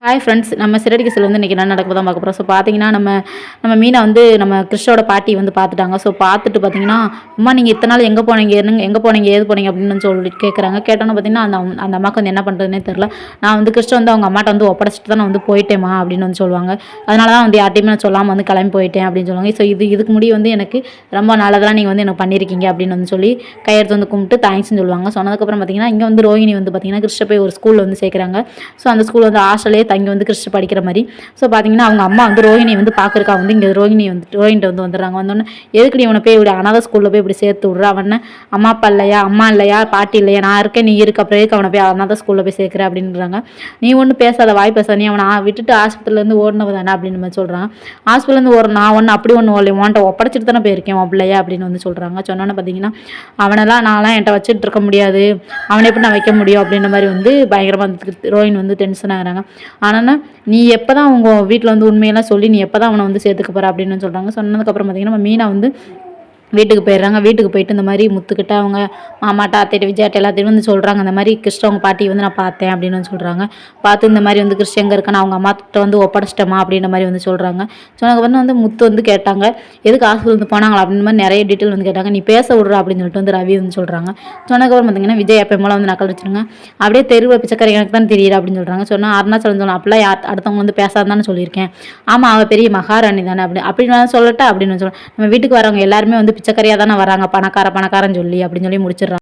Hi friends, நம்ம சிறடி கேஸில் வந்து இன்றைக்கி என்ன நடக்குது தான் பார்க்க போகிறோம். ஸோ பார்த்தீங்கன்னா நம்ம மீனை வந்து நம்ம கிறிஷோட பாட்டி வந்து பார்த்துட்டாங்க. ஸோ பார்த்துட்டு பார்த்தீங்கன்னா, அம்மா நீங்கள் இத்தனை நாள் எங்கே போனீங்க, எங்கே போனீங்க, ஏது போனீங்க அப்படின்னு சொல்லி கேட்குறாங்க. கேட்டோன்னு பார்த்தீங்கன்னா அந்த அம்மாவுக்கு வந்து என்ன பண்ணுறதுனே தெரில. நான் வந்து கிறிஷ் வந்து அவங்க அம்மாட்ட வந்து ஒப்படைச்சிட்டு தான் நான் வந்து போயிட்டேம்மா அப்படின்னு வந்து சொல்லுவாங்க. அதனால தான் வந்து யார்ட்டையுமே நான் சொல்லாமல் வந்து கிளம்பி போயிட்டேன் அப்படின்னு சொல்லுவாங்க. ஸோ இதுக்கு முடிவு வந்து எனக்கு ரொம்ப நல்லதெல்லாம் நீங்கள் வந்து எனக்கு பண்ணியிருக்கீங்க அப்படின்னு வந்து சொல்லி கையெழுத்து வந்து கும்பிட்டு தேங்க்ஸ்ன்னு சொல்லுவாங்க. சொன்னதுக்கப்புறம் பார்த்தீங்கன்னா, இங்கே வந்து ரோஹிணி வந்து பார்த்தீங்கன்னா கிறிஷை போய் ஒரு ஸ்கூலில் வந்து சேர்க்குறாங்க. ஸோ அந்த ஸ்கூல் வந்து ஹாஸ்டலே இங்கே வந்து கிறிஸ்ட் படிக்கிற மாதிரி. ஸோ பார்த்தீங்கன்னா அவங்க அம்மா வந்து ரோஹிணியை வந்து பார்க்குறக்கா வந்து இங்கே ரோஹிணிட்ட வந்து வந்துடுறாங்க. வந்தோடனே எதுக்கு நீ இவனை போய் இப்படி அனாதை ஸ்கூலில் போய் இப்படி சேர்த்து விட்ற, அவனை அம்மா அப்பா இல்லையா, அம்மா இல்லையா, பாட்டி இல்லையா, நான் இருக்கேன், நீ இருக்க, அப்புறம் எதுக்கு அவனை போய் அனாதை ஸ்கூலில் போய் சேர்க்குற அப்படின்றாங்க. நீ ஒன்றும் பேசாத, வாய் பேசாத, நீ அவனை விட்டுட்டு ஆஸ்பத்திரிலேருந்து ஓடினவ தானே அப்படின்னு மாதிரி சொல்கிறாங்க. ஹாஸ்பிட்டலேருந்து நான் ஒன்று அப்படி ஒன்று உன்ட்ட ஒப்படைச்சிட்டு தானே போயிருக்கேன் பிள்ளையா அப்படின்னு வந்து சொல்கிறாங்க. சொன்னோன்னே பார்த்தீங்கன்னா நான்லாம் என்கிட்ட வச்சுட்டு இருக்க முடியாது, அவனை எப்படி நான் வைக்க முடியும் அப்படின்ற மாதிரி வந்து பயங்கரமாக ரோஹிணி வந்து டென்ஷன் ஆகுறாங்க. ஆனால் நீ எப்போ தான் உங்கள் வீட்டில் வந்து உண்மையெல்லாம் சொல்லி நீ எப்போ தான் அவனை வந்து சேர்த்துக்க போகிற அப்படின்னு சொல்கிறாங்க. சொன்னதுக்கப்புறம் பார்த்தீங்கன்னா நம்ம மீனா வந்து வீட்டுக்கு போயிடுறாங்க. வீட்டுக்கு போயிட்டு இந்த மாதிரி முத்துக்கிட்ட அவங்க மாமாட்டா அத்தைட்ட விஜயாட்ட எல்லாத்தையும் வந்து சொல்கிறாங்க. இந்த மாதிரி கிறிஸ்ட அவங்க பாட்டி வந்து நான் பார்த்தேன் அப்படின்னு வந்து சொல்கிறாங்க. பார்த்து இந்த மாதிரி வந்து கிறிஸ்ட எங்கே இருக்கான்னு அவங்க அம்மாட்ட வந்து ஒப்படைச்சிட்டமா அப்படின்ற மாதிரி வந்து சொல்கிறாங்க. சொன்னதுக்கப்புறம் வந்து முத்து வந்து கேட்டாங்க, எதுக்கு ஹாஸ்பிட்டல் வந்து போனாங்களா அப்படின்னு மாதிரி நிறைய டீட்டெயில் வந்து கேட்டாங்க. நீ பேச விட்றா அப்படின்னு சொல்லிட்டு வந்து ரவி வந்து சொல்கிறாங்க. சொன்னதுக்கப்புறம் பார்த்தீங்கன்னா விஜய் எப்போ மூலம் வந்து நக்கல் வச்சுருங்க, அப்படியே தெருவில் பிச்சைக்கார எனக்கு தான் தெரியுது அப்படின்னு சொல்கிறாங்க. சொன்னால் அருணாச்சலம் சொல்லணும், அப்படிலாம் அடுத்தவங்க வந்து பேசாதான்னு சொல்லியிருக்கேன். ஆமாம், அவள் பெரிய மகாராணி தானே அப்படின்னு சொல்லட்டா அப்படின்னு சொல்லலாம். நம்ம வீட்டுக்கு வரவங்க எல்லாருமே வந்து பிச்சைக்காரியாக தானே வராங்க, பணக்காரன்னு சொல்லி அப்படின்னு சொல்லி முடிச்சிடுறாங்க.